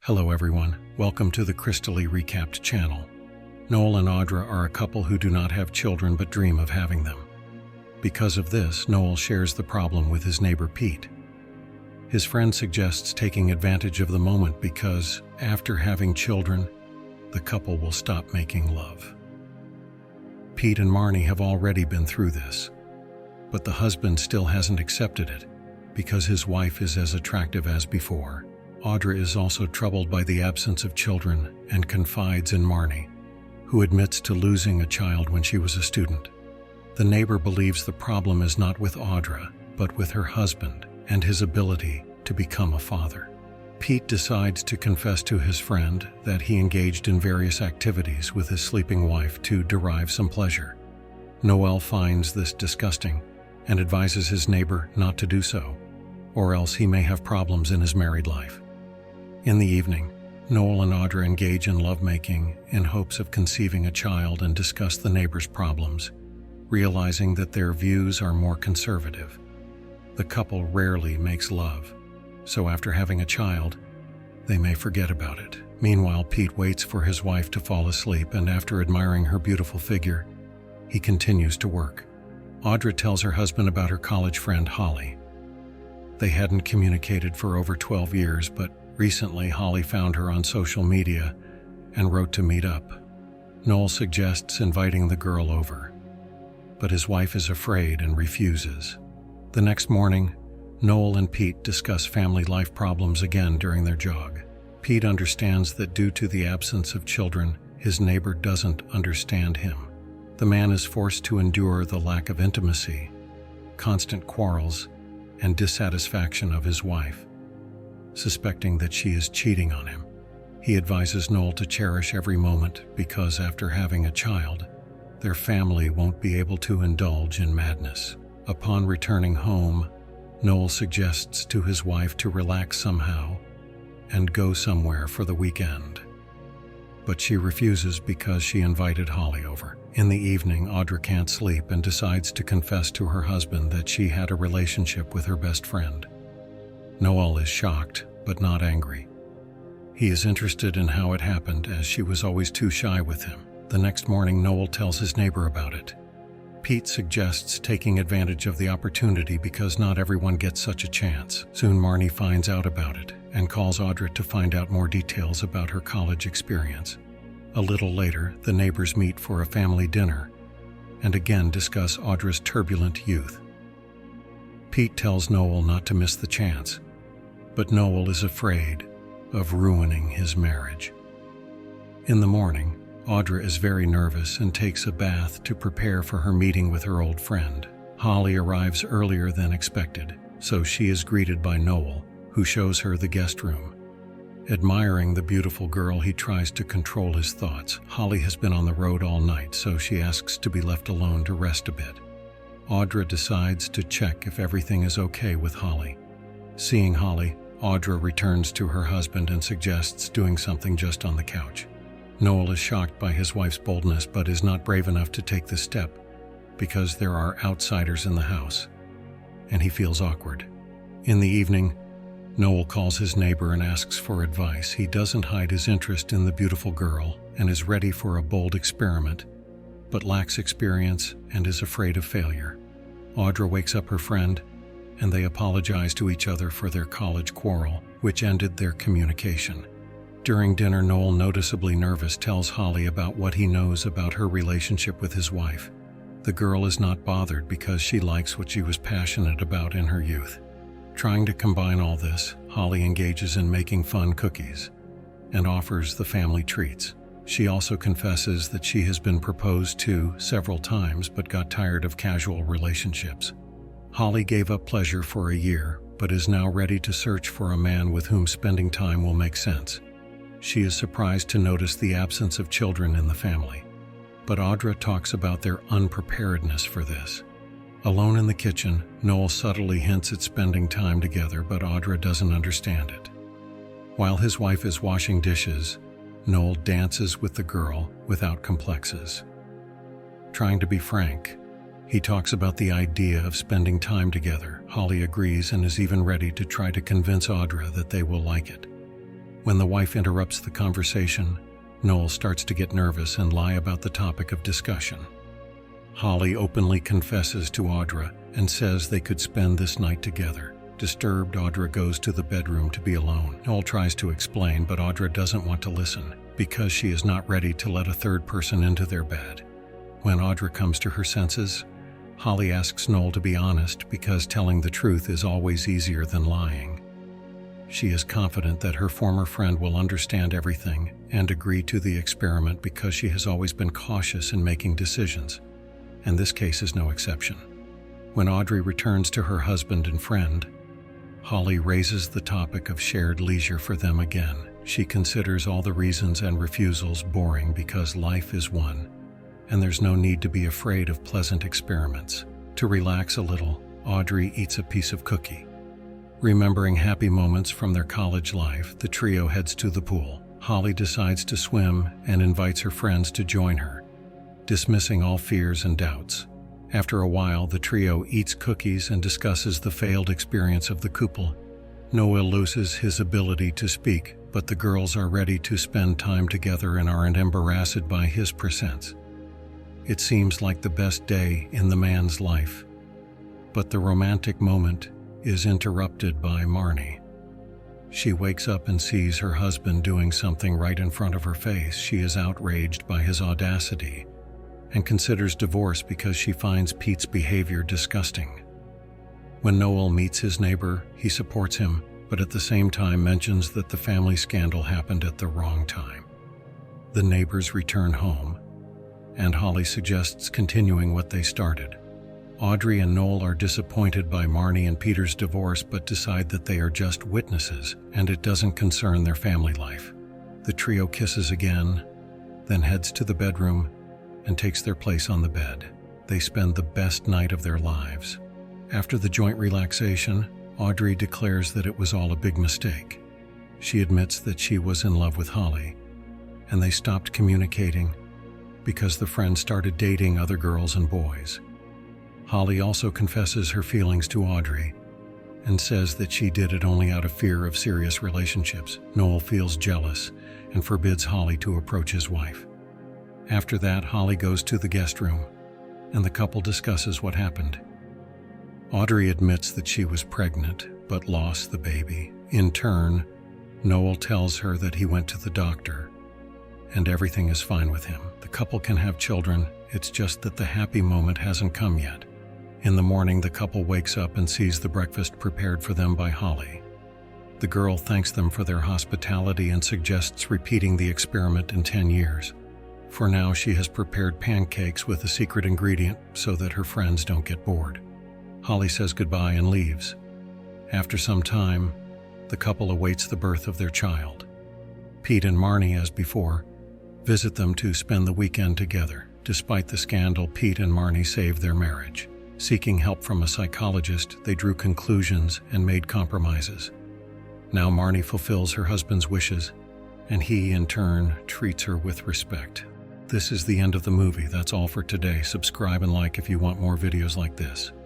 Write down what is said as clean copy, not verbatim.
Hello everyone, welcome to the Crystally Recapped channel. Noel and Audra are a couple who do not have children but dream of having them. Because of this, Noel shares the problem with his neighbor Pete. His friend suggests taking advantage of the moment because, after having children, the couple will stop making love. Pete and Marnie have already been through this, but the husband still hasn't accepted it because his wife is as attractive as before. Audra is also troubled by the absence of children and confides in Marnie, who admits to losing a child when she was a student. The neighbor believes the problem is not with Audra, but with her husband and his ability to become a father. Pete decides to confess to his friend that he engaged in various activities with his sleeping wife to derive some pleasure. Noel finds this disgusting and advises his neighbor not to do so, or else he may have problems in his married life. In the evening, Noel and Audra engage in lovemaking in hopes of conceiving a child and discuss the neighbor's problems, realizing that their views are more conservative. The couple rarely makes love, so after having a child, they may forget about it. Meanwhile, Pete waits for his wife to fall asleep, and after admiring her beautiful figure, he continues to work. Audra tells her husband about her college friend Holly. They hadn't communicated for over 12 years, but recently, Holly found her on social media and wrote to meet up. Noel suggests inviting the girl over, but his wife is afraid and refuses. The next morning, Noel and Pete discuss family life problems again during their jog. Pete understands that due to the absence of children, his neighbor doesn't understand him. The man is forced to endure the lack of intimacy, constant quarrels, and dissatisfaction of his wife. Suspecting that she is cheating on him, he advises Noel to cherish every moment because after having a child, their family won't be able to indulge in madness. Upon returning home, Noel suggests to his wife to relax somehow and go somewhere for the weekend. But she refuses because she invited Holly over. In the evening, Audra can't sleep and decides to confess to her husband that she had a relationship with her best friend. Noel is shocked, but not angry. He is interested in how it happened, as she was always too shy with him. The next morning, Noel tells his neighbor about it. Pete suggests taking advantage of the opportunity because not everyone gets such a chance. Soon Marnie finds out about it and calls Audra to find out more details about her college experience. A little later, the neighbors meet for a family dinner and again discuss Audra's turbulent youth. Pete tells Noel not to miss the chance, but Noel is afraid of ruining his marriage. In the morning, Audra is very nervous and takes a bath to prepare for her meeting with her old friend. Holly arrives earlier than expected, so she is greeted by Noel, who shows her the guest room. Admiring the beautiful girl, he tries to control his thoughts. Holly has been on the road all night, so she asks to be left alone to rest a bit. Audra decides to check if everything is okay with Holly. Seeing Holly, Audra returns to her husband and suggests doing something just on the couch. Noel is shocked by his wife's boldness but is not brave enough to take the step because there are outsiders in the house, and he feels awkward. In the evening, Noel calls his neighbor and asks for advice. He doesn't hide his interest in the beautiful girl and is ready for a bold experiment, but lacks experience and is afraid of failure. Audra wakes up her friend, and they apologize to each other for their college quarrel, which ended their communication. During dinner, Noel, noticeably nervous, tells Holly about what he knows about her relationship with his wife. The girl is not bothered because she likes what she was passionate about in her youth. Trying to combine all this, Holly engages in making fun cookies and offers the family treats. She also confesses that she has been proposed to several times but got tired of casual relationships. Holly gave up pleasure for a year, but is now ready to search for a man with whom spending time will make sense. She is surprised to notice the absence of children in the family, but Audra talks about their unpreparedness for this. Alone in the kitchen, Noel subtly hints at spending time together, but Audra doesn't understand it. While his wife is washing dishes, Noel dances with the girl without complexes. Trying to be frank, he talks about the idea of spending time together. Holly agrees and is even ready to try to convince Audra that they will like it. When the wife interrupts the conversation, Noel starts to get nervous and lie about the topic of discussion. Holly openly confesses to Audra and says they could spend this night together. Disturbed, Audra goes to the bedroom to be alone. Noel tries to explain, but Audra doesn't want to listen because she is not ready to let a third person into their bed. When Audra comes to her senses, Holly asks Noel to be honest because telling the truth is always easier than lying. She is confident that her former friend will understand everything and agree to the experiment because she has always been cautious in making decisions, and this case is no exception. When Audrey returns to her husband and friend, Holly raises the topic of shared leisure for them again. She considers all the reasons and refusals boring because life is one, and there's no need to be afraid of pleasant experiments. To relax a little, Audrey eats a piece of cookie. Remembering happy moments from their college life, the trio heads to the pool. Holly decides to swim and invites her friends to join her, dismissing all fears and doubts. After a while, the trio eats cookies and discusses the failed experience of the couple. Noel loses his ability to speak, but the girls are ready to spend time together and aren't embarrassed by his presence. It seems like the best day in the man's life, but the romantic moment is interrupted by Marnie. She wakes up and sees her husband doing something right in front of her face. She is outraged by his audacity and considers divorce because she finds Pete's behavior disgusting. When Noel meets his neighbor, he supports him, but at the same time mentions that the family scandal happened at the wrong time. The neighbors return home, and Holly suggests continuing what they started. Audrey and Noel are disappointed by Marnie and Peter's divorce but decide that they are just witnesses and it doesn't concern their family life. The trio kisses again, then heads to the bedroom and takes their place on the bed. They spend the best night of their lives. After the joint relaxation, Audrey declares that it was all a big mistake. She admits that she was in love with Holly, and they stopped communicating because the friend started dating other girls and boys. Holly also confesses her feelings to Audrey and says that she did it only out of fear of serious relationships. Noel feels jealous and forbids Holly to approach his wife. After that, Holly goes to the guest room, and the couple discusses what happened. Audrey admits that she was pregnant, but lost the baby. In turn, Noel tells her that he went to the doctor, and everything is fine with him. The couple can have children, it's just that the happy moment hasn't come yet. In the morning, the couple wakes up and sees the breakfast prepared for them by Holly. The girl thanks them for their hospitality and suggests repeating the experiment in 10 years. For now, she has prepared pancakes with a secret ingredient so that her friends don't get bored. Holly says goodbye and leaves. After some time, the couple awaits the birth of their child. Pete and Marnie, as before, visit them to spend the weekend together. Despite the scandal, Pete and Marnie saved their marriage. Seeking help from a psychologist, they drew conclusions and made compromises. Now Marnie fulfills her husband's wishes, and he, in turn, treats her with respect. This is the end of the movie. That's all for today. Subscribe and like if you want more videos like this.